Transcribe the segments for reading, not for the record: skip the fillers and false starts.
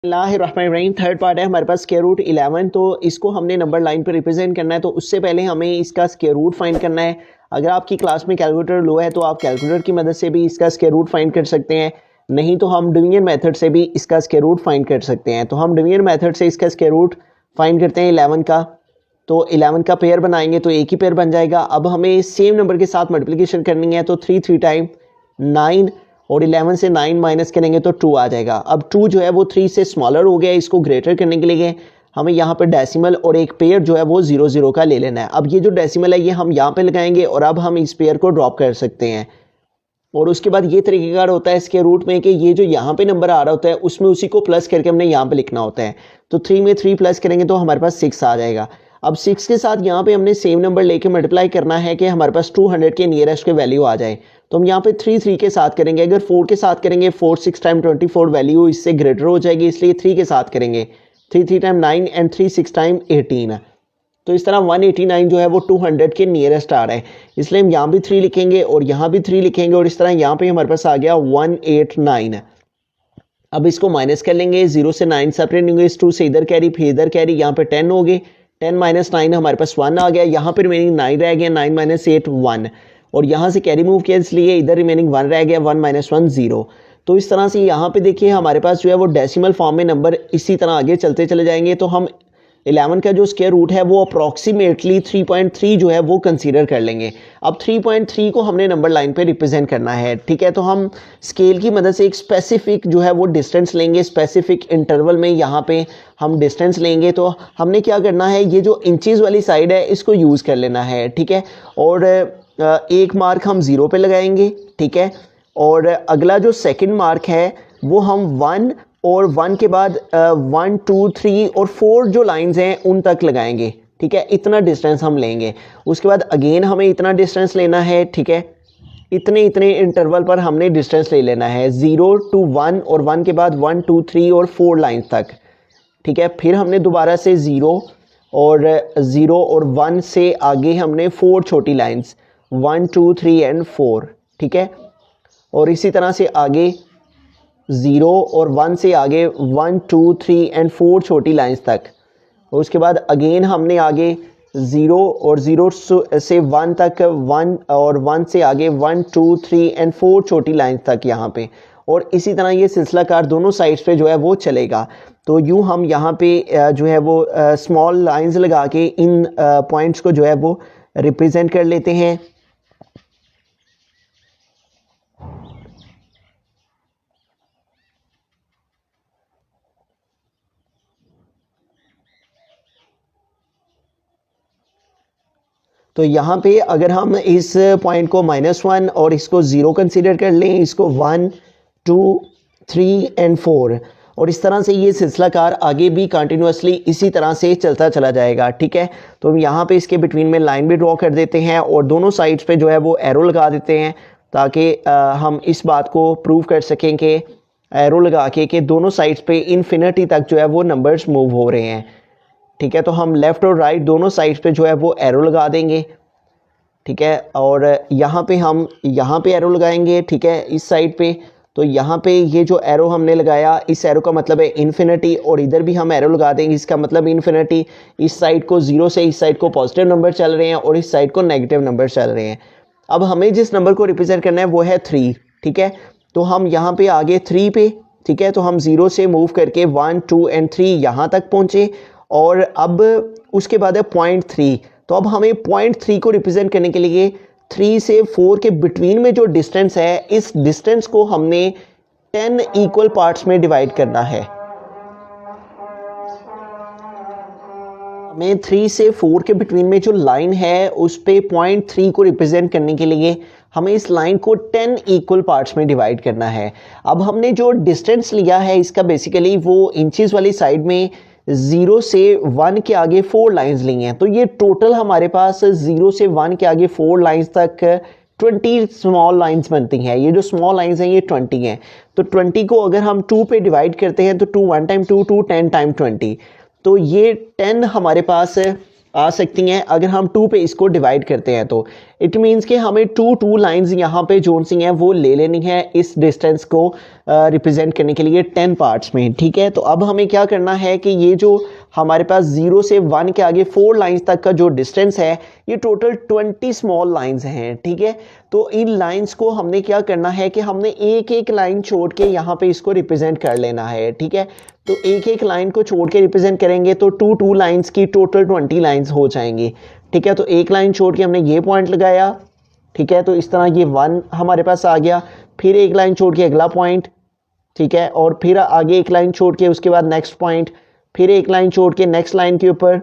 बिस्मिल्लाहिर्रहमानिर्रहीम। Third part है हमारे पास स्क्वायर रूट 11। तो इसको हमने नंबर लाइन पे रिप्रेजेंट करना है। तो उससे पहले हमें इसका स्क्वायर रूट फाइंड करना है। अगर आपकी क्लास में कैलकुलेटर लो है तो आप कैलकुलेटर की मदद से भी इसका स्क्वायर रूट फाइंड कर सकते हैं, नहीं तो हम डिवीजन मेथड से भी इसका स्क्वायर रूट फाइंड कर सकते हैं। तो हम डिवीजन मेथड से इसका स्क्वायर रूट फाइंड करते हैं 11 का। तो 11 का पेयर बनाएंगे तो एक ही पेयर बन जाएगा। अब हमें सेम नंबर के साथ मल्टीप्लिकेशन करनी है, तो 3 टाइम 9 और 11 से 9 माइनस करेंगे तो 2 आ जाएगा। अब 2 जो है वो 3 से स्मॉलर हो गया। इसको ग्रेटर करने के लिए हमें यहाँ पर डेसिमल और एक पेयर जो है वो 0 0 का ले लेना है। अब ये जो डेसिमल है ये हम यहाँ पे लगाएंगे और अब हम इस पेयर को ड्रॉप कर सकते हैं। और उसके बाद ये तरीकेकार होता है इसके रूट में कि ये जो यहाँ पे नंबर आ रहा होता है उसमें उसी को प्लस करके हमने यहाँ पे लिखना होता है। तो 3 में 3 प्लस करेंगे तो हमारे पास 6 आ जाएगा। अब 6 के साथ यहाँ पे हमने सेम नंबर लेके मल्टीप्लाई करना है कि हमारे पास 200 के नियरेस्ट के वैल्यू आ जाए। तो हम यहाँ पे 3 के साथ करेंगे। अगर 4 के साथ करेंगे 4 6 टाइम 24 वैल्यू इससे ग्रेटर हो जाएगी, इसलिए 3 के साथ करेंगे। 3 टाइम 9 एंड 3 6 टाइम 18। तो इस तरह 189 जो है वो 200 के नियरेस्ट आ रहा है, इसलिए हम यहाँ भी 3 लिखेंगे और यहाँ भी 3 लिखेंगे और इस तरह यहाँ पे हमारे पास आ गया 189। अब इसको माइनस कर लेंगे, 0 से 9 सेपरेट होंगे, इस 2 से इधर कैरी फिर इधर कैरी, यहाँ पे 10 हो गए। 10 माइनस 9 हमारे पास 1 आ गया। यहाँ पे रिमेनिंग 9 रह गया, 9 माइनस 8 1 और यहाँ से कैरी मूव किया इसलिए इधर रिमेनिंग 1 रह गया, 1 माइनस 1 0। तो इस तरह से यहाँ पे देखिए हमारे पास जो है वो डेसिमल फॉर्म में नंबर इसी तरह आगे चलते चले जाएंगे। तो हम 11 का जो स्क्वायर रूट है वो अप्रॉक्सीमेटली 3.3 जो है वो कंसीडर कर लेंगे। अब 3.3 को हमने नंबर लाइन पे रिप्रेजेंट करना है, ठीक है। तो हम स्केल की मदद से एक स्पेसिफिक जो है वो डिस्टेंस लेंगे, स्पेसिफिक इंटरवल में यहाँ पे हम डिस्टेंस लेंगे। तो हमने क्या करना है, ये जो इंचेस वाली साइड है इसको यूज़ कर लेना है, ठीक है। और एक मार्क हम 0 पे लगाएंगे, ठीक है। और अगला जो सेकंड मार्क है वो हम 1 और 1 के बाद 1 2 3 और 4 जो लाइंस हैं उन तक लगाएंगे, ठीक है। इतना डिस्टेंस हम लेंगे। उसके बाद अगेन हमें इतना डिस्टेंस लेना है, ठीक है। इतने इतने इंटरवल पर हमने डिस्टेंस ले लेना है, 0 to 1 और 1 के बाद 1 2 3 और 4 लाइंस तक, ठीक है। फिर हमने दोबारा से 0 और 1 से आगे हमने 4 छोटी लाइंस 1 2 3 एंड 4, ठीक है। और इसी तरह से आगे 0 और 1 से आगे 1 2 3 एंड 4 छोटी लाइंस तक। और उसके बाद अगेन हमने आगे 0 और 0 से 1 तक 1 और 1 से आगे 1 2 3 एंड 4 छोटी लाइंस तक यहाँ पे। और इसी तरह ये सिलसिलाकार दोनों साइड्स पे जो है वो चलेगा। तो यूँ हम यहाँ पे जो है वो स्मॉल लाइंस लगा के इन पॉइंट्स को जो है वो रिप्रेजेंट कर लेते हैं। तो यहाँ पे अगर हम इस पॉइंट को -1 और इसको 0 कंसीडर कर लें, इसको 1 2 3 एंड 4 और इस तरह से ये सिलसिलाकार आगे भी कंटिन्यूसली इसी तरह से चलता चला जाएगा, ठीक है। तो हम यहाँ पे इसके बिटवीन में लाइन भी ड्रॉ कर देते हैं और दोनों साइड्स पे जो है वो एरो लगा देते हैं, ताकि हम इस बात को प्रूव कर सकें कि एरो लगा के कि दोनों साइड्स पे इन्फिनिटी तक जो है वो नंबर्स मूव हो रहे हैं, ठीक है। तो हम लेफ़्ट और राइट दोनों साइड्स पे जो है वो एरो लगा देंगे, ठीक है। और यहाँ पे हम यहाँ पे एरो लगाएंगे, ठीक है, इस साइड पे। तो यहाँ पे ये जो एरो हमने लगाया इस एरो का मतलब है इन्फिनिटी और इधर भी हम एरो लगा देंगे, इसका मतलब इन्फिनिटी। इस साइड को 0 से इस साइड को पॉजिटिव नंबर चल रहे हैं और इस साइड को नेगेटिव नंबर चल रहे हैं। अब हमें जिस नंबर को रिप्रेजेंट करना है वो है 3, ठीक है। तो हम यहाँ पे आगे 3 पे, ठीक है। तो हम 0 से मूव करके 1 2 एंड 3 यहाँ तक पहुँचे और अब उसके बाद है 0.3। तो अब हमें 0.3 को रिप्रेजेंट करने के लिए 3 से 4 के बिटवीन में जो डिस्टेंस है इस डिस्टेंस को हमने 10 इक्वल पार्ट्स में डिवाइड करना है। हमें 3 से 4 के बिटवीन में जो लाइन है उस पे 0.3 को रिप्रेजेंट करने के लिए हमें इस लाइन को 10 इक्वल पार्ट्स में डिवाइड करना है। अब हमने जो डिस्टेंस लिया है इसका बेसिकली वो इंचेस वाली साइड में 0 से 1 के आगे 4 लाइंस ली हैं। तो ये टोटल हमारे पास 0 से 1 के आगे 4 लाइंस तक 20 स्मॉल लाइंस बनती हैं। ये जो स्मॉल लाइंस हैं ये 20 हैं। तो 20 को अगर हम 2 पे डिवाइड करते हैं तो 2 1 टाइम 2 2 10 टाइम 20। तो ये 10 हमारे पास आ सकती हैं अगर हम 2 पे इसको डिवाइड करते हैं। तो इट मीन्स कि हमें टू लाइंस यहाँ पे जोन सी हैं वो ले लेनी है इस डिस्टेंस को रिप्रेजेंट करने के लिए 10 पार्ट्स में, ठीक है। तो अब हमें क्या करना है कि ये जो हमारे पास 0 से 1 के आगे 4 लाइंस तक का जो डिस्टेंस है ये टोटल 20 स्मॉल लाइंस हैं, ठीक है। तो इन लाइंस को हमने क्या करना है कि हमने एक एक लाइन छोड़ के यहाँ पे इसको रिप्रेजेंट कर लेना है, ठीक है। तो एक एक लाइन को छोड़ के रिप्रेजेंट करेंगे तो टू लाइंस की टोटल 20 लाइंस हो जाएंगी, ठीक है। तो एक लाइन छोड़ के हमने ये पॉइंट लगाया, ठीक है। तो इस तरह ये 1 हमारे पास आ गया, फिर एक लाइन छोड़ के अगला पॉइंट, ठीक है। और फिर आगे एक लाइन छोड़ के उसके बाद नेक्स्ट पॉइंट, फिर एक लाइन छोड़ के नेक्स्ट लाइन के ऊपर,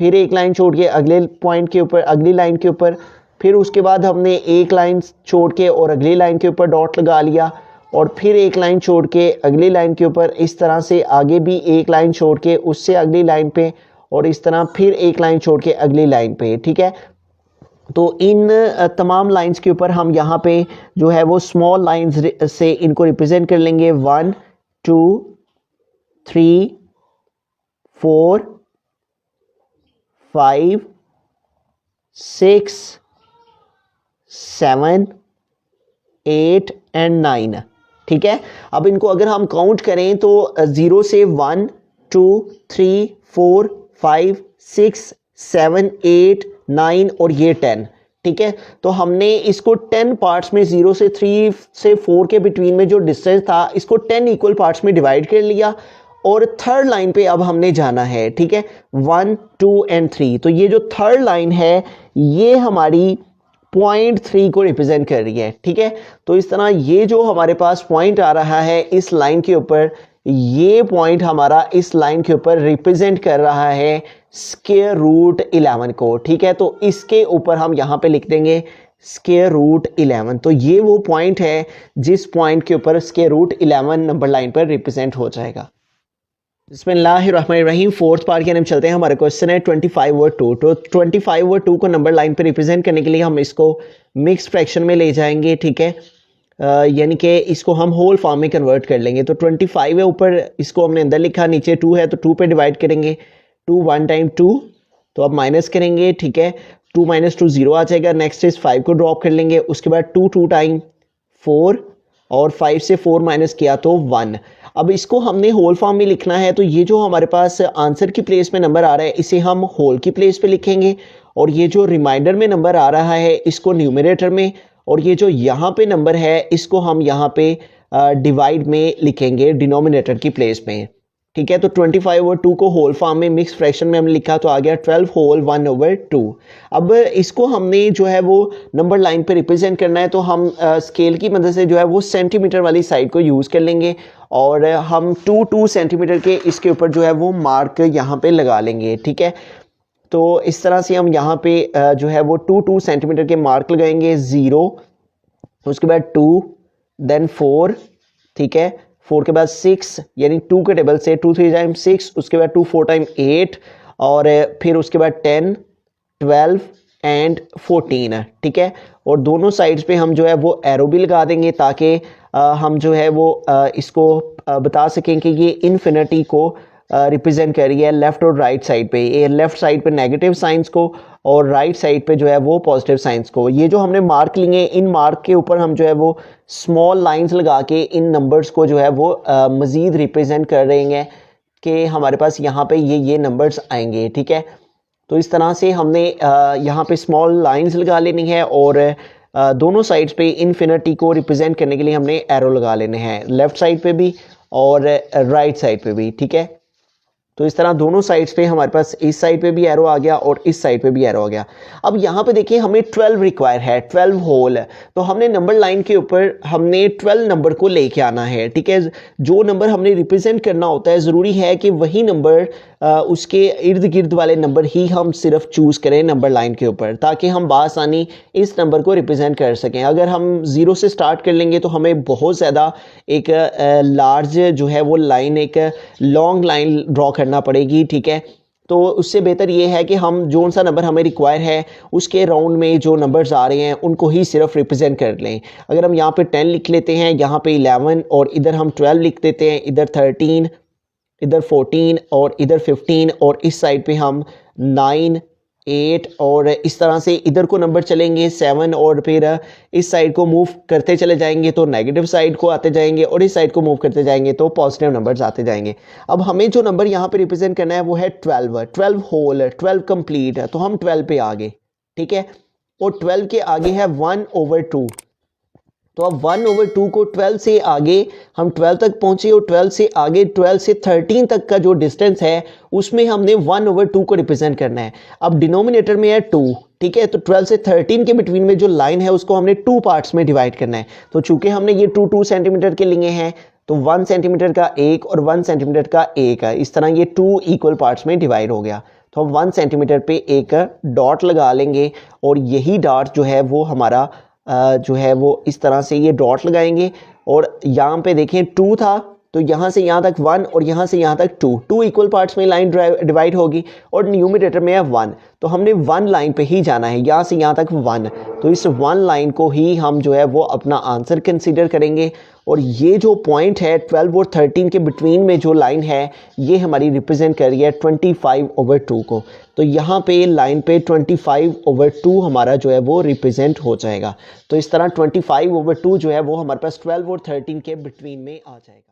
फिर एक लाइन छोड़ के अगले पॉइंट के ऊपर, अगली लाइन के ऊपर, फिर उसके बाद हमने एक लाइन छोड़ के और अगली लाइन के ऊपर डॉट लगा लिया, और फिर एक लाइन छोड़ के अगली लाइन के ऊपर, इस तरह से आगे भी एक लाइन छोड़ के उससे अगली लाइन पे, और इस तरह फिर एक लाइन छोड़ के अगली लाइन पे, ठीक है। तो इन तमाम लाइंस के ऊपर हम यहाँ पे जो है वो स्मॉल लाइंस से इनको रिप्रेजेंट कर लेंगे। 1 2 3 4 5 6 7 8 एंड 9, ठीक है। अब इनको अगर हम काउंट करें तो 0 से 1 2 3 4 5 6 7 8 9 और ये 10, ठीक है। तो हमने इसको 10 पार्ट्स में 0 से 3 से 4 के बिटवीन में जो डिस्टेंस था इसको 10 इक्वल पार्ट्स में डिवाइड कर लिया, और थर्ड लाइन पे अब हमने जाना है, ठीक है। 1 2 एंड 3, तो ये जो थर्ड लाइन है ये हमारी पॉइंट 3 को रिप्रेजेंट कर रही है, ठीक है। तो इस तरह ये जो हमारे पास पॉइंट आ रहा है इस लाइन के ऊपर, ये पॉइंट हमारा इस लाइन के ऊपर रिप्रेजेंट कर रहा है स्क्वायर रूट 11 को, ठीक है। तो इसके ऊपर हम यहाँ पे लिख देंगे स्क्वायर रूट 11। तो ये वो पॉइंट है जिस पॉइंट के ऊपर स्क्वायर रूट 11 नंबर लाइन पर रिप्रेजेंट हो जाएगा। बिस्मिल्लाहिर्रहमानिर्रहीम, फोर्थ पार्ट के हम चलते हैं। हमारे क्वेश्चन है 25 और 2। तो 25 और 2 को नंबर लाइन पे रिप्रेजेंट करने के लिए हम इसको मिक्स फ्रैक्शन में ले जाएंगे, ठीक है। यानी कि इसको हम होल फॉर्म में कन्वर्ट कर लेंगे। तो 25 है ऊपर, इसको हमने अंदर लिखा, नीचे 2 है तो 2 पे डिवाइड करेंगे। 2 1 टाइम 2, तो अब माइनस करेंगे, ठीक है। 2 - 2 0 आ जाएगा। नेक्स्ट इस 5 को ड्रॉप कर लेंगे। उसके बाद 2 2 टाइम 4, और 5 से 4 माइनस किया तो 1। अब इसको हमने होल फॉर्म में लिखना है, तो ये जो हमारे पास आंसर की प्लेस में नंबर आ रहा है इसे हम होल की प्लेस पे लिखेंगे, और ये जो रिमाइंडर में नंबर आ रहा है इसको न्यूमरेटर में, और ये जो यहाँ पे नंबर है इसको हम यहाँ पे डिवाइड में लिखेंगे डिनोमिनेटर की प्लेस में, ठीक है। तो 25 और 2 को होल फॉर्म में मिक्स फ्रैक्शन में हमने लिखा तो आ गया 12 होल 1/2। अब इसको हमने जो है वो नंबर लाइन पे रिप्रेजेंट करना है, तो हम स्केल की मदद से जो है वो सेंटीमीटर वाली साइड को यूज़ कर लेंगे, और हम 2 सेंटीमीटर के इसके ऊपर जो है वो मार्क यहाँ पे लगा लेंगे, ठीक है। तो इस तरह से हम यहाँ पे जो है वो 2 सेंटीमीटर के मार्क लगाएंगे। 0, उसके बाद 2, देन 4, ठीक है। 4 के बाद 6, यानी 2 के टेबल से 2 3 टाइम 6, उसके बाद 2 4 टाइम 8, और फिर उसके बाद 10 12 एंड 14, ठीक है। और दोनों साइड्स पे हम जो है वो एरो भी लगा देंगे ताकि हम जो है वो इसको बता सकें कि ये इन्फिनिटी को रिप्रेजेंट कर रही है लेफ्ट और राइट साइड पे। ये लेफ्ट साइड पे नेगेटिव साइंस को और राइट साइड पे जो है वो पॉजिटिव साइंस को। ये जो हमने मार्क लिए इन मार्क के ऊपर हम जो है वो स्मॉल लाइंस लगा के इन नंबर्स को जो है वो मज़ीद रिप्रेजेंट कर रहे हैं कि हमारे पास यहाँ पे ये नंबर्स आएंगे, ठीक है। तो इस तरह से हमने यहाँ पे स्मॉल लाइंस लगा लेनी है, और दोनों साइड्स पे इन्फिनिटी को रिप्रेजेंट करने के लिए हमने एरो लगा लेने हैं, लेफ्ट साइड पे भी और राइट साइड पे भी, ठीक है। तो इस तरह दोनों साइड्स पे हमारे पास इस साइड पे भी एरो आ गया और इस साइड पे भी एरो आ गया। अब यहाँ पे देखिए हमें 12 रिक्वायर है, 12 होल, तो हमने नंबर लाइन के ऊपर हमने 12 नंबर को लेके आना है, ठीक है। जो नंबर हमने रिप्रेजेंट करना होता है ज़रूरी है कि वही नंबर उसके इर्द गिर्द वाले नंबर ही हम सिर्फ चूज़ करें नंबर लाइन के ऊपर, ताकि हम बासानी इस नंबर को रिप्रेजेंट कर सकें। अगर हम 0 से स्टार्ट कर लेंगे तो हमें बहुत ज़्यादा एक लार्ज जो है वो लाइन, एक लॉन्ग लाइन ड्रॉ करना पड़ेगी, ठीक है। तो उससे बेहतर ये है कि हम जो सा नंबर हमें रिक्वायर है उसके राउंड में जो नंबर्स आ रहे हैं उनको ही सिर्फ रिप्रेजेंट कर लें। अगर हम यहाँ पे 10 लिख लेते हैं, यहाँ पे 11, और इधर हम 12 लिख देते हैं, इधर 13, इधर 14 और इधर 15, और इस साइड पे हम 9 8 और इस तरह से इधर को नंबर चलेंगे 7 और फिर इस साइड को मूव करते चले जाएंगे तो नेगेटिव साइड को आते जाएंगे और इस साइड को मूव करते जाएंगे तो पॉजिटिव नंबर्स आते जाएंगे। अब हमें जो नंबर यहाँ पे रिप्रेजेंट करना है वो है 12 होल, 12 कंप्लीट है, तो हम 12 पे आ गए, ठीक है। और 12 के आगे है 1/2, तो अब 1/2 को 12 से आगे हम 12 तक पहुंचे और 12 से आगे 12 से 13 तक का जो डिस्टेंस है उसमें हमने 1/2 को रिप्रेजेंट करना है। अब डिनोमिनेटर में है 2, ठीक है, तो 12 से 13 के बिटवीन में जो लाइन है उसको हमने 2 पार्ट्स में डिवाइड करना है। तो चूंकि हमने ये 2 सेंटीमीटर के लिए हैं तो 1 सेंटीमीटर का एक और 1 सेंटीमीटर का एक है, इस तरह ये 2 इक्वल पार्ट्स में डिवाइड हो गया। तो हम 1 सेंटीमीटर पे एक डॉट लगा लेंगे और यही डॉट जो है वो हमारा जो है वो इस तरह से ये डॉट लगाएंगे और यहाँ पे देखें 2 था तो यहाँ से यहाँ तक 1 और यहाँ से यहाँ तक 2 इक्वल पार्ट्स में लाइन डिवाइड होगी और न्यूमरेटर में है 1, तो हमने 1 लाइन पे ही जाना है, यहाँ से यहाँ तक 1, तो इस 1 लाइन को ही हम जो है वो अपना आंसर कंसीडर करेंगे। और ये जो पॉइंट है 12 और 13 के बिटवीन में जो लाइन है ये हमारी रिप्रेजेंट कर रही है 25/2 को, तो यहाँ पे लाइन पे 25/2 हमारा जो है वो रिप्रेजेंट हो जाएगा। तो इस तरह 25/2 जो है वो हमारे पास 12 और 13 के बिटवीन में आ जाएगा।